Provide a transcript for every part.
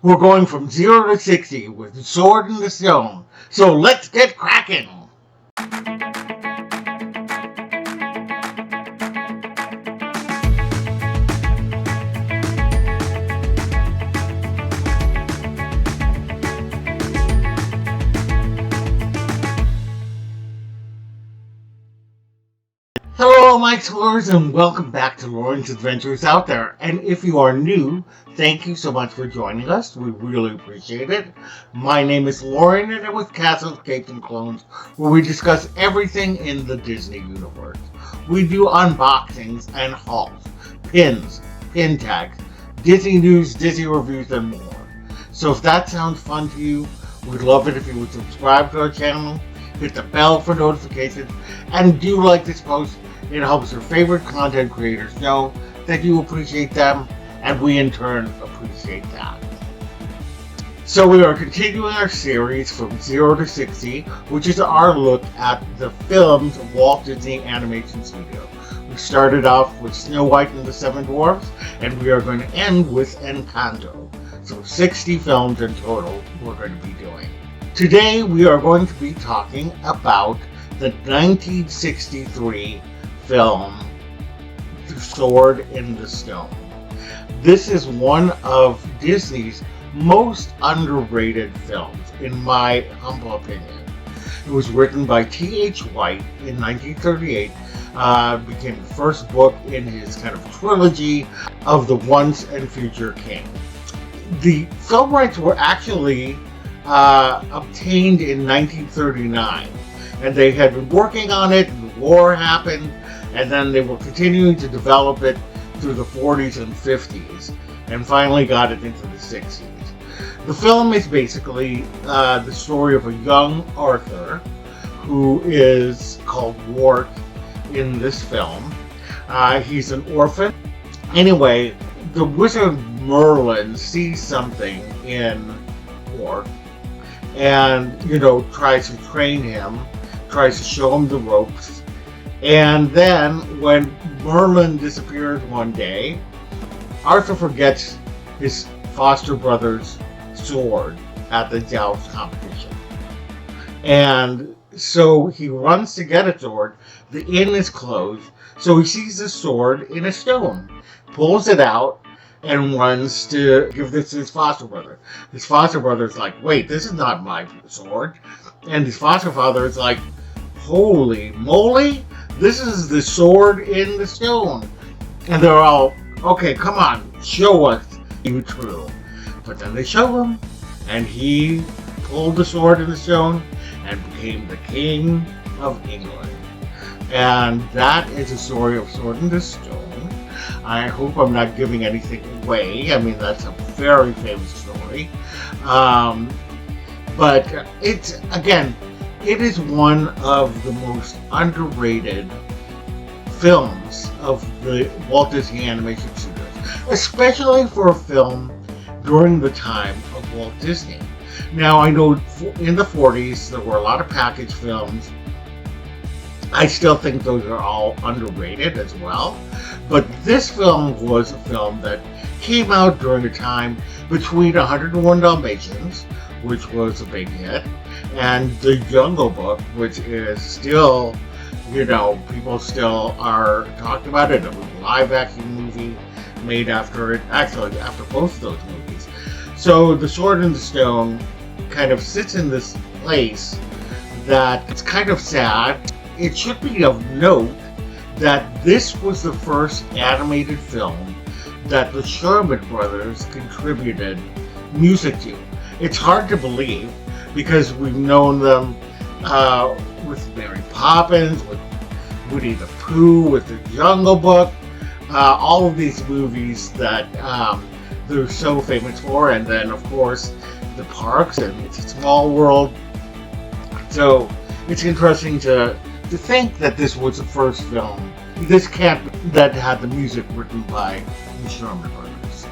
We're going from 0 to 60 with the sword in the stone. So let's get cracking! Hello, my explorers, and welcome back to Loren's Adventures Out There. And if you are new, thank you so much for joining us. We really appreciate it. My name is Loren, and I'm with Castles, Capes, and Clones, where we discuss everything in the Disney universe. We do unboxings and hauls, pins, pin tags, Disney news, Disney reviews, and more. So if that sounds fun to you, we'd love it if you would subscribe to our channel, hit the bell for notifications, and do like this post. It helps your favorite content creators know that you appreciate them, and we in turn appreciate that. So we are continuing our series from 0 to 60, which is our look at the films of Walt Disney Animation Studios. We started off with Snow White and the Seven Dwarfs, and we are going to end with Encanto. So 60 films in total we're going to be doing. Today we are going to be talking about the 1963 film, The Sword in the Stone. This is one of Disney's most underrated films, in my humble opinion. It was written by T.H. White in 1938, became the first book in his kind of trilogy of the Once and Future King. The film rights were actually obtained in 1939, and they had been working on it, and the war happened, and then they were continuing to develop it through the 40s and 50s, and finally got it into the 60s. The film is basically the story of a young Arthur, who is called Wart in this film. He's an orphan. Anyway, the wizard Merlin sees something in Wart, and, tries to train him, tries to show him the ropes. And then, when Merlin disappears one day, Arthur forgets his foster brother's sword at the joust competition. And so he runs to get a sword. The inn is closed, so he sees the sword in a stone, pulls it out, and runs to give this to his foster brother. His foster brother's like, wait, this is not my sword. And his foster father is like, holy moly, this is the sword in the stone. And they're all, okay, come on, show us you true. But then they show him, and he pulled the sword in the stone and became the King of England. And that is the story of Sword in the Stone. I hope I'm not giving anything away. I mean, that's a very famous story. But it's, again, it is one of the most underrated films of the Walt Disney Animation Studios, especially for a film during the time of Walt Disney. Now, I know in the 40s there were a lot of package films. I still think those are all underrated as well. But this film was a film that came out during a time between 101 Dalmatians, which was a big hit, and The Jungle Book, which is still, people still are talking about it. It was a live-action movie made after it, actually after both of those movies. So The Sword in the Stone kind of sits in this place that it's kind of sad. It should be of note that this was the first animated film that the Sherman Brothers contributed music to. It's hard to believe because we've known them with Mary Poppins, with Woody the Pooh, with The Jungle Book, all of these movies that they're so famous for, and then of course the parks and It's a Small World. So it's interesting to think that this was the first film, that had the music written by the Sherman Brothers.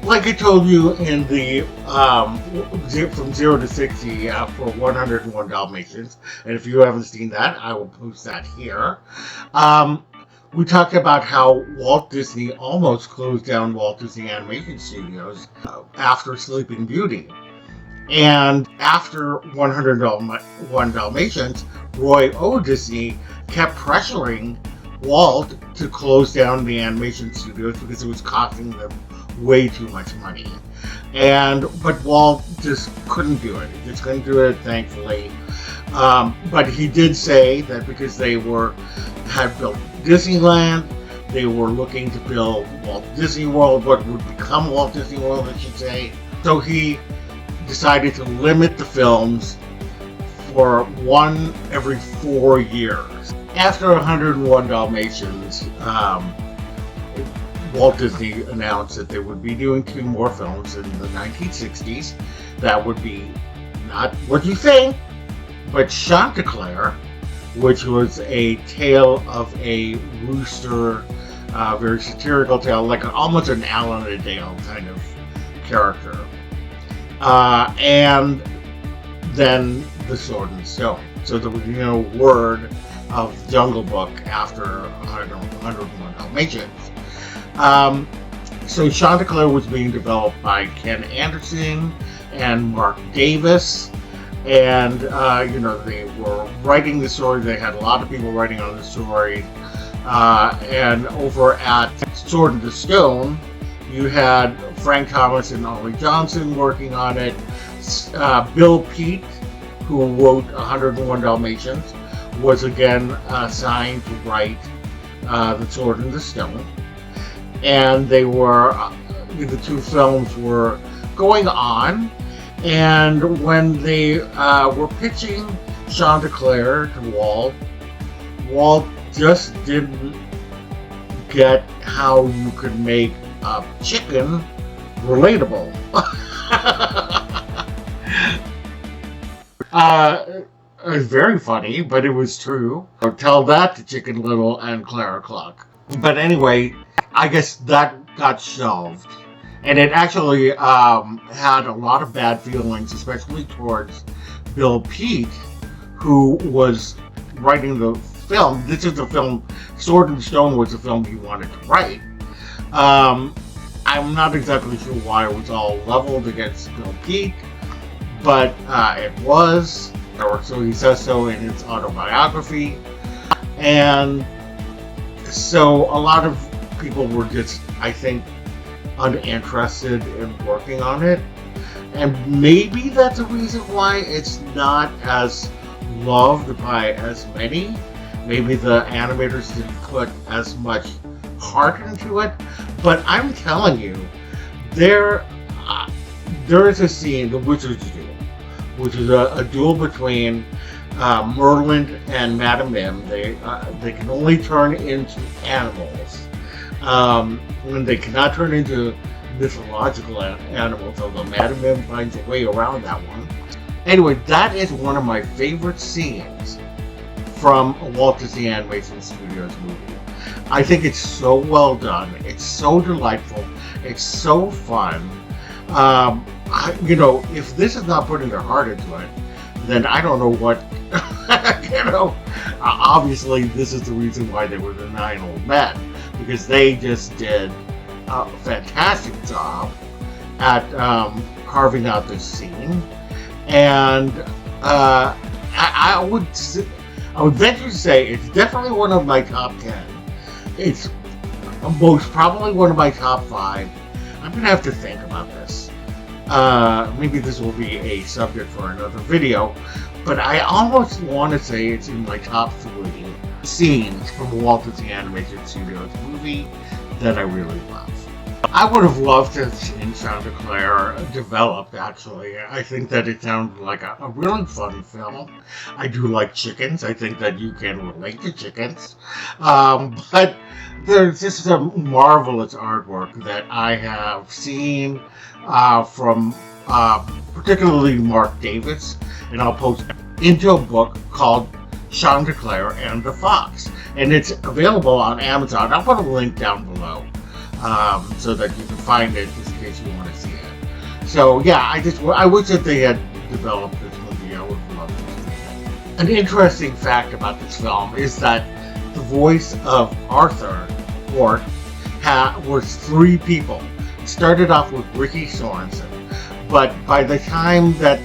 Like I told you in the from 0 to 60 for 101 Dalmatians, and if you haven't seen that, I will post that here. We talked about how Walt Disney almost closed down Walt Disney Animation Studios after Sleeping Beauty. And after 101 Dalmatians, Roy O. Disney kept pressuring Walt to close down the animation studios because it was costing them way too much money. But Walt just couldn't do it. He just couldn't do it, thankfully. But he did say that because they had built Disneyland, they were looking to build Walt Disney World, what would become Walt Disney World, I should say. So he decided to limit the films for one every 4 years. After 101 Dalmatians, Walt Disney announced that they would be doing 2 more films in the 1960s. That would be not what you think, but Chanticleer, which was a tale of a rooster, very satirical tale, like almost an Alan and Dale kind of character. And then The Sword and Stone. So there was no word of Jungle Book after 101 Dalmatians. So Chanticleer was being developed by Ken Anderson and Mark Davis. And, they were writing the story. They had a lot of people writing on the story. And over at Sword and the Stone, you had Frank Thomas and Ollie Johnson working on it. Bill Peet, who wrote 101 Dalmatians, was again assigned to write The Sword and the Stone. And they were, the 2 films were going on. And when they were pitching Chanticleer to Walt just didn't get how you could make a chicken relatable. It was very funny, but it was true. I'll tell that to Chicken Little and Clara Cluck. But anyway, I guess that got shelved. And it actually had a lot of bad feelings, especially towards Bill Peet, who was writing the film. This is the film, Sword and Stone was the film he wanted to write. I'm not exactly sure why it was all leveled against Bill Peet, but it was, or so he says so in his autobiography. And so a lot of people were just, I think, uninterested in working on it, and maybe that's a reason why it's not as loved by as many. Maybe the animators didn't put as much heart into it, but I'm telling you, there is a scene, the Wizard's Duel, which is a duel between Merlin and Madame Mim. They can only turn into animals. When they cannot turn into mythological animals, although Madame Mim finds a way around that one. Anyway, that is one of my favorite scenes from a Walt Disney Animation Studios movie. I think it's so well done. It's so delightful. It's so fun. If this is not putting their heart into it, then I don't know what. Obviously, this is the reason why they were the 9 Old Men, because they just did a fantastic job at carving out this scene. And I would venture to say it's definitely one of my top 10. It's most probably one of my top 5. I'm gonna have to think about this. Maybe this will be a subject for another video, but I almost want to say it's in my top 3 scenes from a Walt Disney Animation Studios movie that I really love. I would have loved to have seen Chanticleer developed, actually. I think that it sounded like a really fun film. I do like chickens. I think that you can relate to chickens. But there's just some marvelous artwork that I have seen from particularly Mark Davis, and I'll post into a book called Chanticleer and the Fox, and it's available on Amazon. I'll put a link down below so that you can find it just in case you want to see it. So yeah, I wish that they had developed this movie. I would love to see it. An interesting fact about this film is that the voice of Arthur Wart was 3 people. It started off with Ricky Sorensen, but by the time that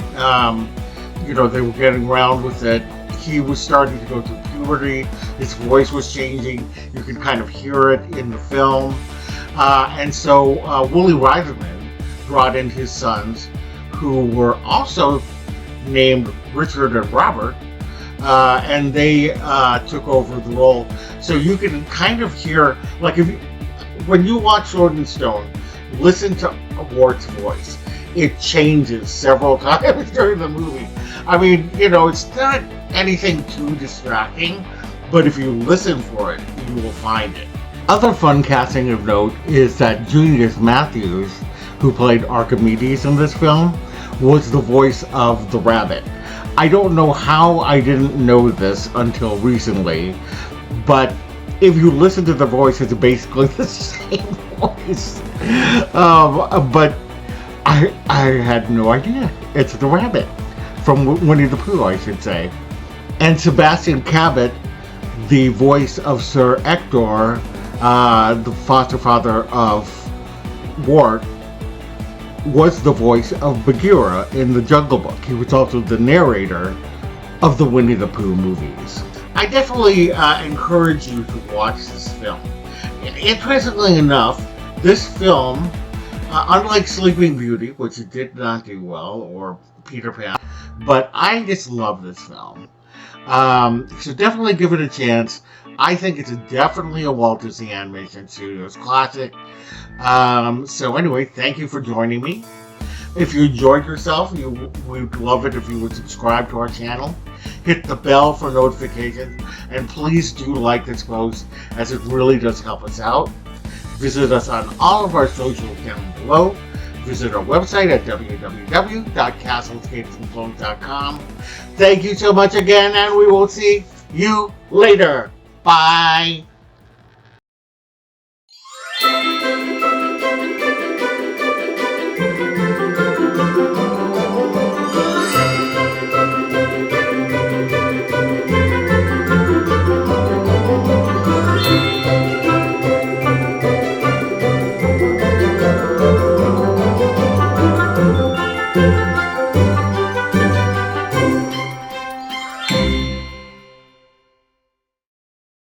they were getting around with it, he was starting to go through puberty. His voice was changing. You can kind of hear it in the film, and so Woolie Reitherman brought in his sons, who were also named Richard and Robert, and they took over the role. So you can kind of hear, like, when you watch Sword and Stone, listen to Wart's voice. It changes several times during the movie. I mean, it's not anything too distracting, but if you listen for it, you will find it. Other fun casting of note is that Junius Matthews, who played Archimedes in this film, was the voice of the rabbit. I don't know how I didn't know this until recently, but if you listen to the voice, it's basically the same voice. But I had no idea. It's the rabbit from Winnie the Pooh, I should say. And Sebastian Cabot, the voice of Sir Ector, the foster father of Wart, was the voice of Bagheera in the Jungle Book. He was also the narrator of the Winnie the Pooh movies. I definitely encourage you to watch this film. Interestingly enough, this film, unlike Sleeping Beauty, which it did not do well, or Peter Pan, but I just love this film. So definitely give it a chance. I think it's definitely a Walt Disney Animation Studios classic. So anyway, thank you for joining me. If you enjoyed yourself, we'd love it if you would subscribe to our channel. Hit the bell for notifications, and please do like this post, as it really does help us out. Visit us on all of our socials down below. Visit our website at www.castlescapesandclones.com. Thank you so much again, and we will see you later. Bye.